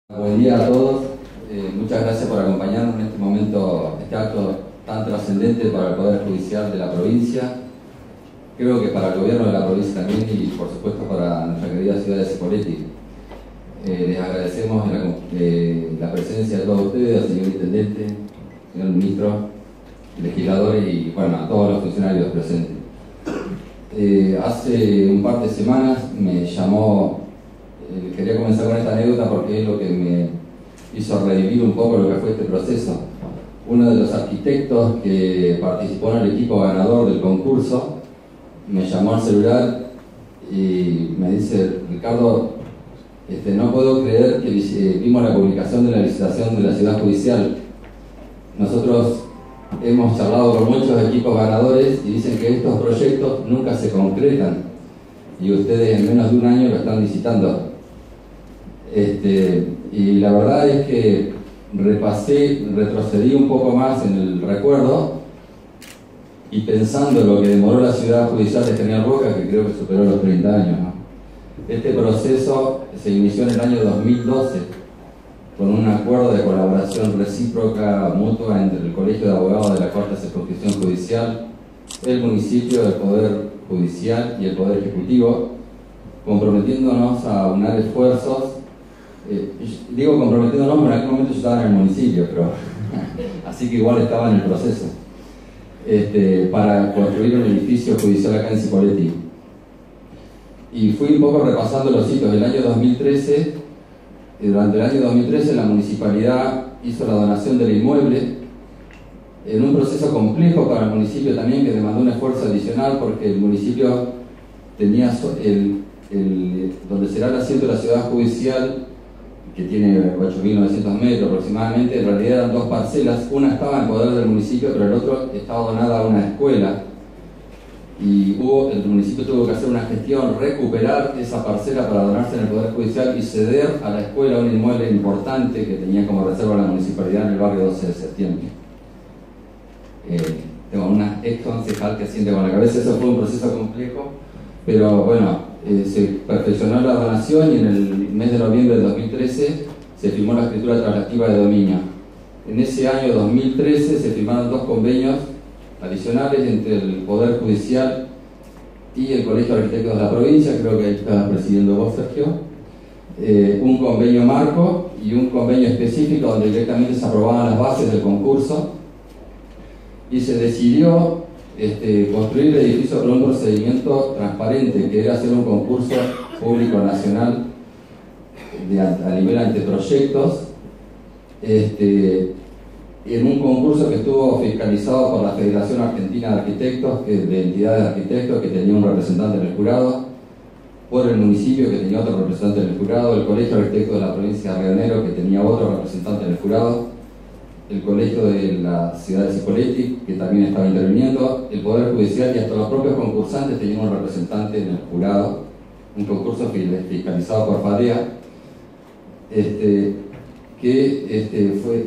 Buen día a todos, muchas gracias por acompañarnos en este momento, este acto tan trascendente para el Poder Judicial de la provincia, creo que para el gobierno de la provincia también y por supuesto para nuestra querida ciudad de Cipolletti. Les agradecemos la presencia de todos ustedes, al señor Intendente, señor Ministro, legisladores y bueno, a todos los funcionarios presentes. Hace un par de semanas me llamó. Quería comenzar con esta anécdota porque es lo que me hizo revivir un poco lo que fue este proceso. Uno de los arquitectos que participó en el equipo ganador del concurso me llamó al celular y me dice: Ricardo, no puedo creer que vimos la publicación de la licitación de la ciudad judicial. Nosotros hemos charlado con muchos equipos ganadores y dicen que estos proyectos nunca se concretan y ustedes en menos de un año lo están licitando. Y la verdad es que retrocedí un poco más en el recuerdo y pensando en lo que demoró la ciudad judicial de General Roca, que creo que superó los 30 años, ¿no? Este proceso se inició en el año 2012 con un acuerdo de colaboración recíproca mutua entre el Colegio de Abogados de la Cuarta Circunscripción Judicial, el municipio, el Poder Judicial y el Poder Ejecutivo, comprometiéndonos a unar esfuerzos. Digo comprometiéndonos, pero en aquel momento yo estaba en el municipio, pero así que igual estaba en el proceso, para construir un edificio judicial acá en Cipolletti. Y fui un poco repasando los hitos del año 2013. Durante el año 2013 la municipalidad hizo la donación del inmueble en un proceso complejo para el municipio también, que demandó un esfuerzo adicional porque el municipio tenía donde será el asiento de la ciudad judicial, que tiene 8.900 metros aproximadamente. En realidad eran dos parcelas, una estaba en poder del municipio, pero el otro estaba donada a una escuela. Y el municipio tuvo que hacer una gestión, recuperar esa parcela para donarse en el Poder Judicial y ceder a la escuela un inmueble importante que tenía como reserva la municipalidad en el barrio 12 de septiembre. Tengo una ex concejal que asiente con la cabeza. Eso fue un proceso complejo, pero bueno, se perfeccionó la donación y en el mes de noviembre de 2013 se firmó la escritura traslativa de dominio. En ese año 2013 se firmaron dos convenios adicionales entre el Poder Judicial y el Colegio de Arquitectos de la provincia, creo que ahí estás presidiendo vos, Sergio, un convenio marco y un convenio específico donde directamente se aprobaban las bases del concurso y se decidió construir el edificio por un procedimiento transparente, que era hacer un concurso público nacional a nivel anteproyectos, en un concurso que estuvo fiscalizado por la Federación Argentina de Arquitectos, de entidades de arquitectos, que tenía un representante en el jurado, por el municipio, que tenía otro representante en el jurado, el Colegio de Arquitectos de la provincia de Río Negro, que tenía otro representante en el jurado, el Colegio de la ciudad de Cipolletti, que también estaba interviniendo, el Poder Judicial y hasta los propios concursantes tenían un representante en el jurado, un concurso fiscalizado por FADEA,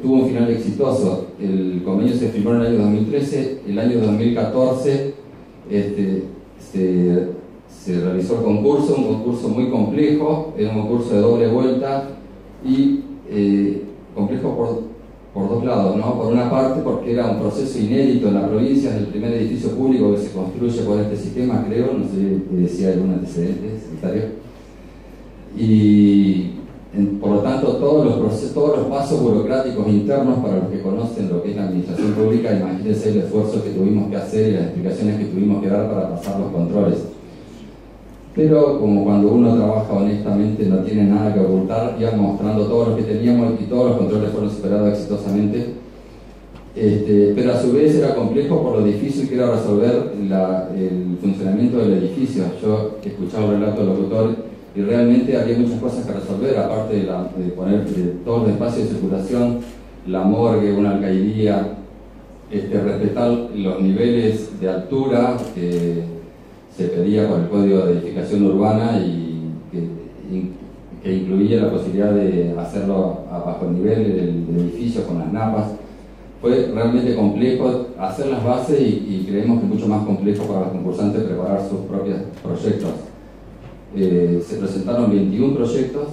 tuvo un final exitoso. El convenio se firmó en el año 2013, el año 2014 se realizó el concurso, un concurso muy complejo, era un concurso de doble vuelta y complejo por dos lados, ¿no? Por una parte porque era un proceso inédito en la provincia, es el primer edificio público que se construye por este sistema, creo, no sé si hay algún antecedente, secretario. Y por lo tanto todos los pasos burocráticos internos, para los que conocen lo que es la administración pública, imagínense el esfuerzo que tuvimos que hacer y las explicaciones que tuvimos que dar para pasar los controles. Pero como cuando uno trabaja honestamente no tiene nada que ocultar, íbamos mostrando todo lo que teníamos y todos los controles fueron superados exitosamente. Pero a su vez era complejo por lo difícil que era resolver el funcionamiento del edificio. Yo he escuchado el relato del locutor y realmente había muchas cosas que resolver, aparte de poner todos los espacios de circulación, la morgue, una alcaidía, respetar los niveles de altura que se pedía por el Código de Edificación Urbana y que incluía la posibilidad de hacerlo a bajo el nivel del edificio con las napas. Fue realmente complejo hacer las bases y creemos que mucho más complejo para los concursantes preparar sus propios proyectos. Se presentaron 21 proyectos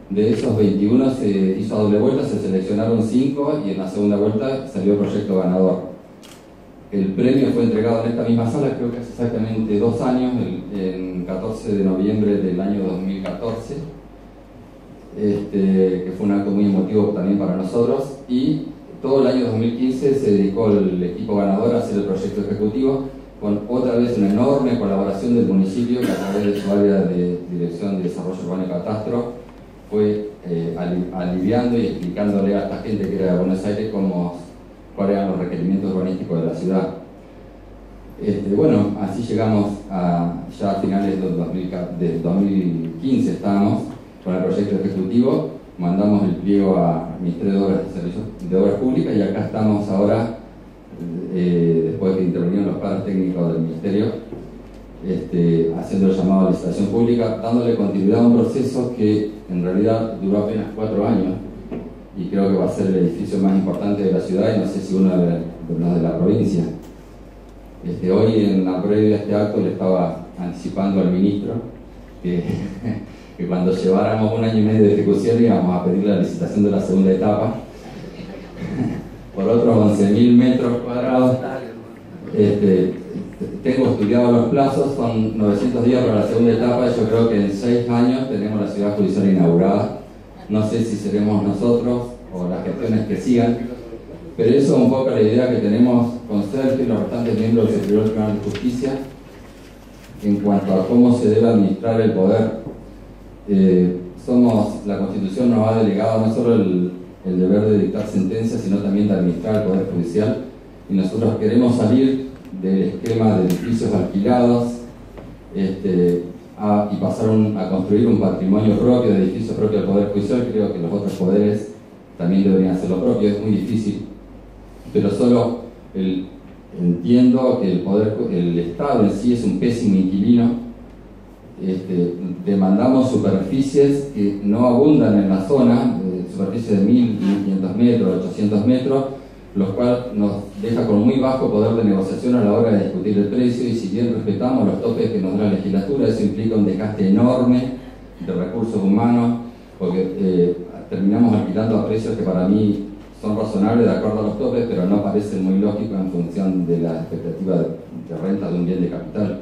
De esos 21 se hizo a doble vuelta, se seleccionaron 5 y en la segunda vuelta salió el proyecto ganador. El premio fue entregado en esta misma sala, creo que hace exactamente 2 años, el 14 de noviembre del año 2014, que fue un acto muy emotivo también para nosotros, y todo el año 2015 se dedicó el equipo ganador a hacer el proyecto ejecutivo, con otra vez una enorme colaboración del municipio que a través de su área de Dirección de Desarrollo Urbano y Catastro fue aliviando y explicándole a esta gente que era de Buenos Aires cuáles eran los requerimientos urbanísticos de la ciudad. Bueno, así llegamos ya a finales de 2015 estábamos con el proyecto ejecutivo, mandamos el pliego al Ministerio de Obras y Servicios de Obras Públicas y acá estamos ahora, después de que intervinieron los padres técnicos del Ministerio, haciendo el llamado a licitación pública, dándole continuidad a un proceso que en realidad duró apenas 4 años y creo que va a ser el edificio más importante de la ciudad y no sé si uno de la provincia. Hoy en la previa de este acto le estaba anticipando al ministro que cuando lleváramos 1 año y medio de ejecución íbamos a pedir la licitación de la segunda etapa por otros 11.000 metros cuadrados. Tengo estudiado los plazos, son 900 días para la segunda etapa, yo creo que en 6 años tenemos la ciudad judicial inaugurada. No sé si seremos nosotros o las gestiones que sigan, pero eso es un poco la idea que tenemos con Sergio y los restantes miembros del Superior Tribunal de Justicia en cuanto a cómo se debe administrar el poder. La Constitución nos ha delegado no solo el deber de dictar sentencias, sino también de administrar el Poder Judicial, y nosotros queremos salir del esquema de edificios alquilados y pasar a construir un patrimonio propio, de edificios propios del Poder Judicial. Creo que los otros poderes también deberían hacer lo propio, es muy difícil, pero solo entiendo que el Estado en sí es un pésimo inquilino. Demandamos superficies que no abundan en la zona, superficies de 1.500 metros, 800 metros, lo cual nos deja con muy bajo poder de negociación a la hora de discutir el precio, y si bien respetamos los topes que nos da la legislatura, eso implica un desgaste enorme de recursos humanos, porque terminamos alquilando a precios que para mí son razonables de acuerdo a los topes, pero no parecen muy lógicos en función de la expectativa de renta de un bien de capital.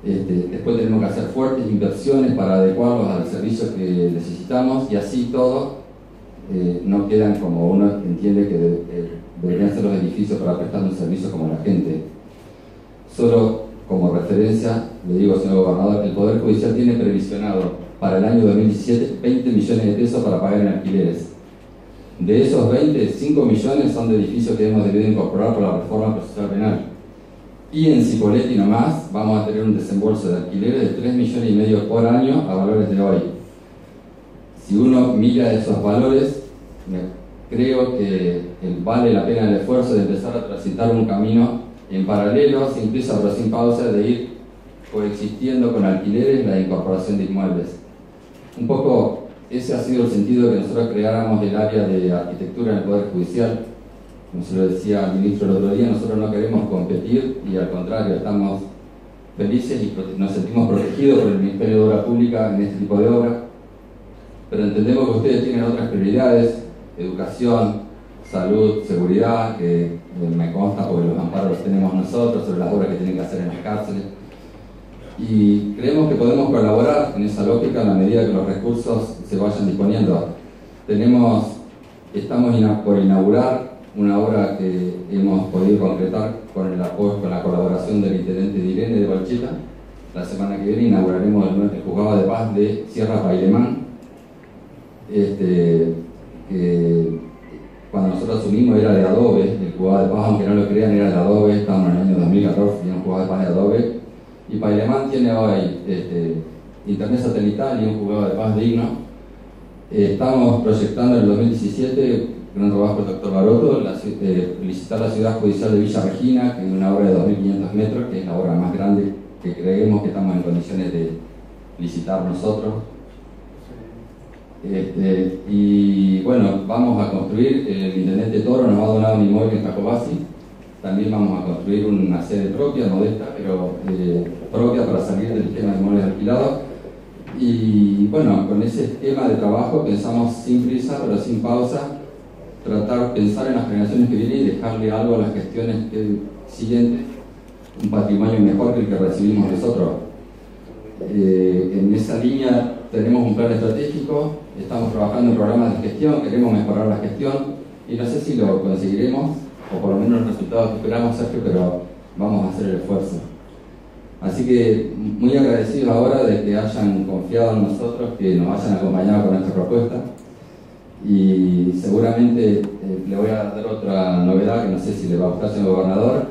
Después tenemos que hacer fuertes inversiones para adecuarlos al servicio que necesitamos, y así todo no quedan como uno entiende que deberían ser los edificios para prestar un servicio como la gente. Solo como referencia, le digo, señor gobernador, el Poder Judicial tiene previsionado para el año 2017 20 millones de pesos para pagar en alquileres. De esos 20, 5 millones son de edificios que hemos debido incorporar por la reforma procesal penal. Y en Cipolletti nomás vamos a tener un desembolso de alquileres de 3,5 millones por año a valores de hoy. Si uno mira esos valores, creo que vale la pena el esfuerzo de empezar a transitar un camino en paralelo, sin prisa pero sin pausa, de ir coexistiendo con alquileres la incorporación de inmuebles. Un poco ese ha sido el sentido de que nosotros creáramos el área de arquitectura en el Poder Judicial. Como se lo decía al ministro el otro día, nosotros no queremos competir y al contrario, estamos felices y nos sentimos protegidos por el Ministerio de Obras Públicas en este tipo de obras, pero entendemos que ustedes tienen otras prioridades: educación, salud, seguridad, que me consta porque los amparos los tenemos nosotros, sobre las obras que tienen que hacer en las cárceles, y creemos que podemos colaborar en esa lógica en la medida que los recursos se vayan disponiendo. Estamos por inaugurar una obra que hemos podido concretar con el apoyo, con la colaboración del intendente de Irene de Balcheta. La semana que viene inauguraremos el juzgado de paz de Sierra Pailemán, que cuando nosotros asumimos era de adobe. El juzgado de paz, aunque no lo crean, era de adobe. Estamos en el año 2014, tenía un juzgado de paz de adobe, y Pailemán tiene hoy internet satelital y un juzgado de paz digno. Estamos proyectando en el 2017, gran trabajo del doctor Baroto, licitar la ciudad judicial de Villa Regina, que es una obra de 2.500 metros, que es la obra más grande que creemos que estamos en condiciones de licitar nosotros. Y bueno, vamos a construir, el intendente Toro nos ha donado un inmueble en Jacobasi. También vamos a construir una sede propia, modesta, pero propia, para salir del esquema de inmuebles alquilados. Y bueno, con ese esquema de trabajo pensamos sin prisa pero sin pausa, pensar en las generaciones que vienen y dejarle algo a las gestiones siguientes, un patrimonio mejor que el que recibimos nosotros. En esa línea tenemos un plan estratégico, estamos trabajando en programas de gestión, queremos mejorar la gestión y no sé si lo conseguiremos, o por lo menos los resultados que esperamos, Sergio, pero vamos a hacer el esfuerzo. Así que muy agradecidos ahora de que hayan confiado en nosotros, que nos hayan acompañado con esta propuesta. Y seguramente le voy a dar otra novedad que no sé si le va a gustar, señor gobernador.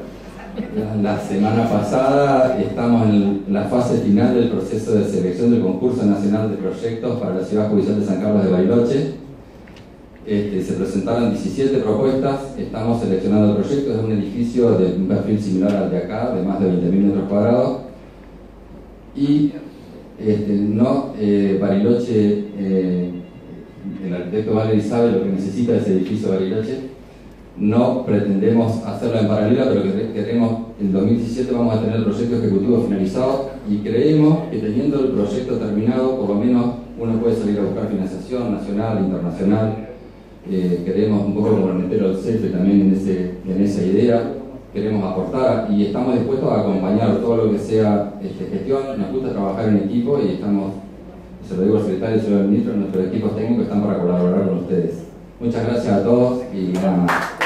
La semana pasada estamos en la fase final del proceso de selección del concurso nacional de proyectos para la ciudad judicial de San Carlos de Bariloche. Se presentaron 17 propuestas, estamos seleccionando proyectos de un edificio de un perfil similar al de acá, de más de 20.000 metros cuadrados. Y Bariloche, el arquitecto Valery sabe lo que necesita ese edificio de Bariloche. No pretendemos hacerlo en paralela, pero queremos, en 2017 vamos a tener el proyecto ejecutivo finalizado y creemos que teniendo el proyecto terminado, por lo menos uno puede salir a buscar financiación nacional, internacional. Queremos un poco comprometer al CEFE también en esa idea. Queremos aportar y estamos dispuestos a acompañar todo lo que sea gestión. Nos gusta trabajar en equipo y estamos, se lo digo al secretario y al señor ministro, nuestros equipos técnicos están para colaborar con ustedes. Muchas gracias a todos y nada más.